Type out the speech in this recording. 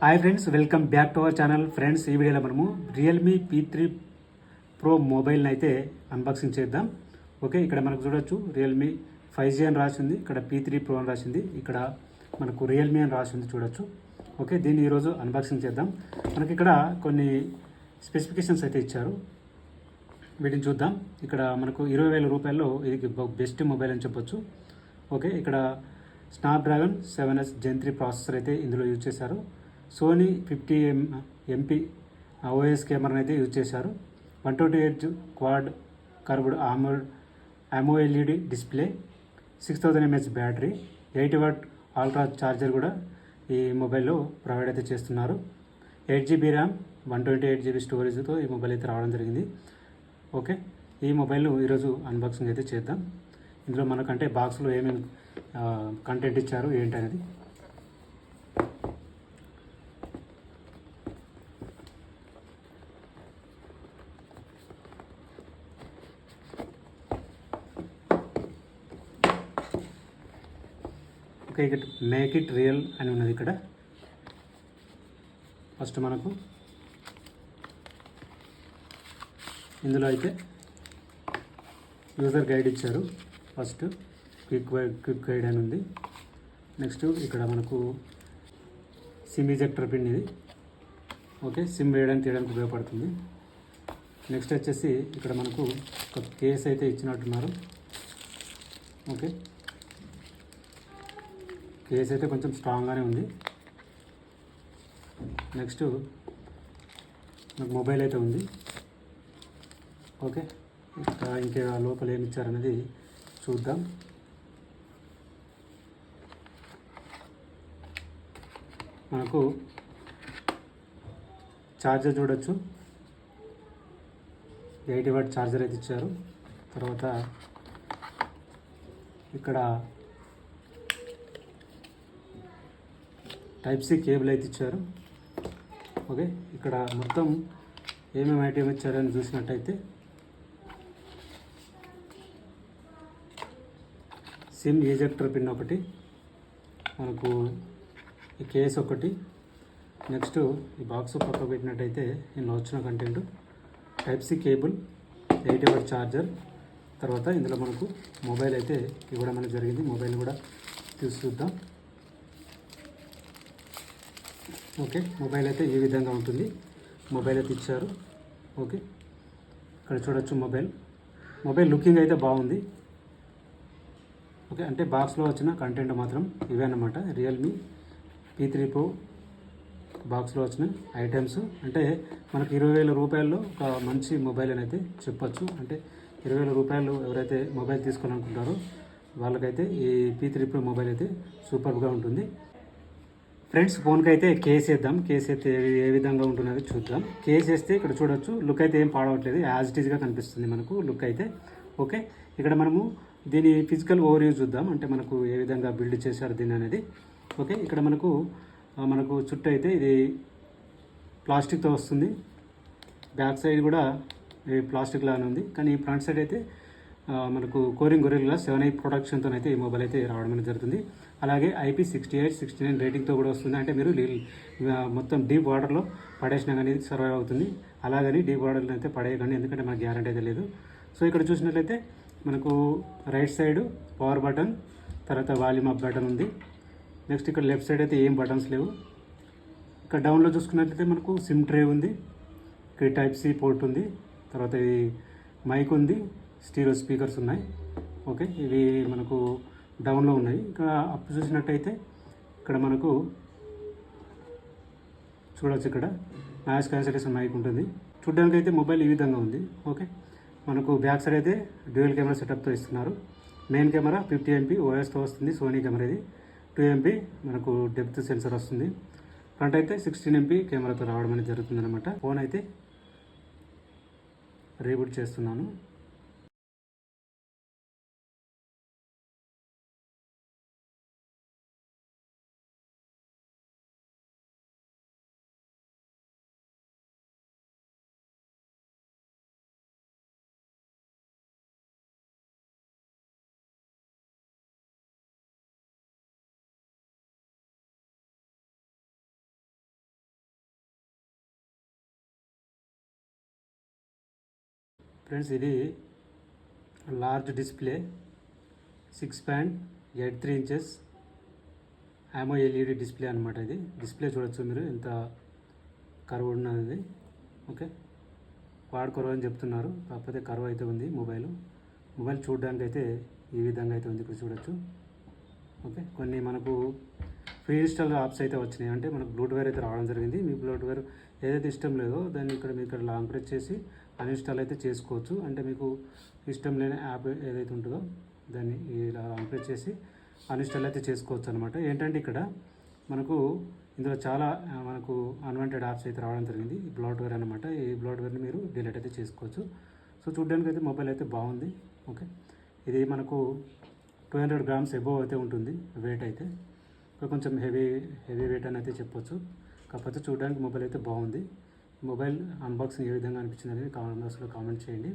Hi friends, welcome back to our channel. Friends, ఈ వీడియోలో మనము రియల్మీ P3 Pro మొబైల్ని అయితే అన్బాక్సింగ్ చేద్దాం. ఓకే, ఇక్కడ మనకు చూడొచ్చు రియల్మీ 5G అని రాసింది, ఇక్కడ P3 Pro అని రాసింది, ఇక్కడ మనకు రియల్మీ అని రాసింది చూడొచ్చు. ఓకే, దీన్ని ఈరోజు అన్బాక్సింగ్ చేద్దాం. మనకి ఇక్కడ కొన్ని స్పెసిఫికేషన్స్ అయితే ఇచ్చారు, వీటిని చూద్దాం. ఇక్కడ మనకు 20,000 రూపాయల్లో ఇది బెస్ట్ మొబైల్ అని చెప్పొచ్చు. ఓకే, ఇక్కడ స్నాప్డ్రాగన్ 7S Gen 3 ప్రాసెసర్ అయితే ఇందులో యూజ్ చేశారు. సోనీ 50MP ఓఎస్ కెమెరాని అయితే యూజ్ చేశారు. 128 quad curved AMOLED display, 6000 mAh battery, 80W ultra charger కూడా ఈ మొబైల్లో ప్రొవైడ్ అయితే చేస్తున్నారు. 8GB ర్యామ్, 128GB స్టోరేజ్తో ఈ మొబైల్ అయితే రావడం జరిగింది. ఓకే, ఈ మొబైల్ ఈరోజు అన్బాక్సింగ్ అయితే చేద్దాం. ఇందులో మనకంటే బాక్స్లో ఏమేమి కంటెంట్ ఇచ్చారు ఏంటనేది. ఓకే, ఇక్కడ మేక్ ఇట్ రియల్ అని ఉన్నది. ఇక్కడ ఫస్ట్ మనకు ఇందులో అయితే యూజర్ గైడ్ ఇచ్చారు. ఫస్ట్ క్విక్ గైడ్ అని ఉంది. నెక్స్ట్ ఇక్కడ మనకు సిమ్ ఇజెక్టర్ పిన్ ఇది. ఓకే, సిమ్ వేయడానికి తీయడానికి ఉపయోగపడుతుంది. నెక్స్ట్ వచ్చేసి ఇక్కడ మనకు ఒక కేస్ అయితే ఇచ్చినట్టున్నారు. ఓకే, కేస్ అయితే కొంచెం స్ట్రాంగ్గానే ఉంది. నెక్స్ట్ నాకు మొబైల్ అయితే ఉంది. ఓకే, ఇంకా లోపల ఏమి ఇచ్చారనేది చూద్దాం. మనకు ఛార్జర్ చూడొచ్చు, 80W ఛార్జర్ అయితే ఇచ్చారు. తర్వాత ఇక్కడ Type-C కేబుల్ అయితే ఇచ్చారు. ఓకే, ఇక్కడ మొత్తం ఏమేమి ఐటమ్ ఇచ్చారని చూసినట్టయితే సిమ్ ఈజెక్టర్ పిన్ ఒకటి, మనకు ఈ కేస్ ఒకటి. నెక్స్ట్ ఈ బాక్స్ పక్కకు పెట్టినట్టయితే ఇందులో వచ్చిన content Type-C cable, 80W charger. తర్వాత ఇందులో మనకు మొబైల్ అయితే ఇవ్వడం అనేది జరిగింది. మొబైల్ కూడా చూద్దాం. ఓకే, మొబైల్ అయితే ఈ విధంగా ఉంటుంది. మొబైల్ అయితే ఇచ్చారు. ఓకే, ఇక్కడ చూడొచ్చు మొబైల్ లుకింగ్ అయితే బాగుంది. ఓకే, అంటే బాక్స్లో వచ్చిన కంటెంట్ మాత్రం ఇవే అన్నమాట. రియల్మీ P3 Pro బాక్స్లో వచ్చిన ఐటమ్స్. అంటే మనకు 20,000 రూపాయల్లో ఒక మంచి మొబైల్ అని అయితే చెప్పొచ్చు. అంటే 20,000 రూపాయలు ఎవరైతే మొబైల్ తీసుకోవాలనుకుంటారో వాళ్ళకైతే ఈ P3 Pro మొబైల్ అయితే సూపర్గా ఉంటుంది. ఫ్రెండ్స్, ఫోన్కి అయితే కేస్ వేద్దాం. కేస్ అయితే ఏ విధంగా ఉంటున్నది చూద్దాం. కేస్ వేస్తే ఇక్కడ చూడొచ్చు, లుక్ అయితే ఏం పాడవట్లేదు, యాజ్ ఇట్ ఈజ్గా కనిపిస్తుంది మనకు లుక్ అయితే. ఓకే, ఇక్కడ మనము దీని ఫిజికల్ ఓవర్ వ్యూ చూద్దాం, అంటే మనకు ఏ విధంగా బిల్డ్ చేశారు దీన్ని అనేది. ఓకే, ఇక్కడ మనకు చుట్టూ అయితే ఇది ప్లాస్టిక్తో వస్తుంది. బ్యాక్ సైడ్ కూడా ప్లాస్టిక్ లానే ఉంది, కానీ ఫ్రంట్ సైడ్ అయితే మనకు కోరింగ్ గొరిల్లా 7i ప్రొడక్షన్తో అయితే ఈ మొబైల్ అయితే రావడం అనేది జరుగుతుంది. అలాగే IP68, 69 రేటింగ్తో కూడా వస్తుంది. అంటే మీరు మొత్తం డీప్ వాటర్లో పడేసినా కానీ సర్వైవ్ అవుతుంది. అలాగని డీప్ వాటర్లో అయితే పడేయకండి, ఎందుకంటే మనకు గ్యారంటీ అయితే లేదు. సో ఇక్కడ చూసినట్లయితే మనకు రైట్ సైడ్ పవర్ బటన్, తర్వాత వాల్యూమ్ అప్ బటన్ ఉంది. నెక్స్ట్ ఇక్కడ లెఫ్ట్ సైడ్ అయితే ఏం బటన్స్ లేవు. ఇక్కడ డౌన్లో చూసుకున్నట్లయితే మనకు సిమ్ ట్రే ఉంది, ఇక్కడ Type-C పోర్ట్ ఉంది, తర్వాత ఇది మైక్ ఉంది, స్టీరియో స్పీకర్స్ ఉన్నాయి. ఓకే, ఇవి మనకు డౌన్లో ఉన్నాయి. ఇక్కడ అప్ చూసినట్టయితే ఇక్కడ మనకు చూడవచ్చు, ఇక్కడ నాయిస్ క్యాన్సిలేషన్ మైక్ ఉంటుంది. చూడడానికి అయితే మొబైల్ ఈ విధంగా ఉంది. ఓకే, మనకు బ్యాక్ సైడ్ అయితే డ్యూయల్ కెమెరా సెటప్తో ఇస్తున్నారు. మెయిన్ కెమెరా 50MP ఓఎస్తో వస్తుంది, సోనీ కెమెరా ఇది. 2MP మనకు డెప్త్ సెన్సర్ వస్తుంది. ఫ్రంట్ అయితే 16MP కెమెరాతో రావడం అనేది జరుగుతుంది అనమాట. ఫోన్ అయితే రీబూట్ చేస్తున్నాను. ఫ్రెండ్స్ ఇది large display 6.83 inches AMO LED display అనమాట. ఇది డిస్ప్లే చూడొచ్చు మీరు ఎంత కర్వ్ ఉన్నది. ఓకే, క్వాడ్ కర్వ్ అని చెప్తున్నారు, కాకపోతే కర్వ్ అయితే ఉంది. మొబైల్ చూడడానికి అయితే ఈ విధంగా అయితే ఉంది, ఇప్పుడు చూడొచ్చు. ఓకే, కొన్ని మనకు ఫ్రీ ఇన్స్టాల్ యాప్స్ అయితే వచ్చినాయి. అంటే మనకు బ్లూటూత్ అయితే రావడం జరిగింది. మీ బ్లూటూత్ ఏదైతే ఇష్టం లేదో దాన్ని ఇక్కడ లాంగ్ ప్రెస్ చేసి అన్ఇన్స్టాల్ అయితే చేసుకోవచ్చు. అంటే మీకు ఇష్టం లేని యాప్ ఏదైతే ఉంటుందో దాన్ని ఇలా లాంగ్ ప్రెస్ చేసి అన్ఇన్స్టాల్ అయితే చేసుకోవచ్చు అనమాట. ఏంటంటే ఇక్కడ మనకు ఇందులో చాలా మనకు అన్వాంటెడ్ యాప్స్ అయితే రావడం జరిగింది. ఈ బ్లూటూత్ అనమాట. ఈ బ్లూటూత్ని మీరు డిలీట్ అయితే చేసుకోవచ్చు. సో చూడడానికి అయితే మొబైల్ అయితే బాగుంది. ఓకే, ఇది మనకు 200 గ్రామ్స్ ఎబోవ్ అయితే ఉంటుంది వెయిట్ అయితే. కొంచెం హెవీ వెయిట్ అని అయితే చెప్పొచ్చు. కాకపోతే చూడడానికి మొబైల్ అయితే బాగుంది. మొబైల్ అన్బాక్సింగ్ ఏ విధంగా అనిపించింది అనేది కామెంట్ బాక్స్లో కామెంట్ చేయండి.